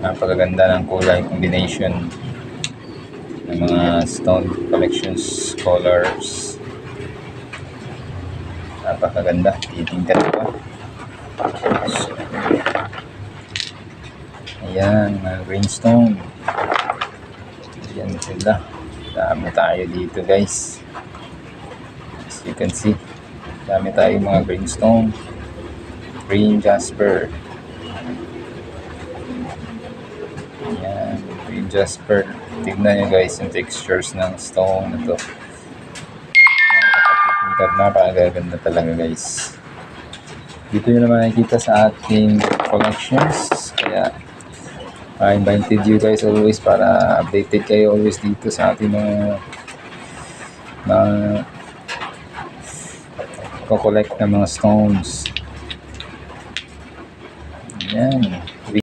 Napakaganda ng kulay combination ng mga stone collections, colors. Napakaganda. Titingnan pa. Ayan, mga greenstone. Ayan sila. Dami tayo dito guys. As you can see, dami tayo mga greenstone. Green jasper. Ayan, green jasper. Tignan nyo guys yung textures ng stone na to. Napakaganda talaga guys. Dito nyo naman nakikita sa ating collections. Kaya I invited you guys always para updated kayo always dito sa ating mga collect ng mga stones. Ayan.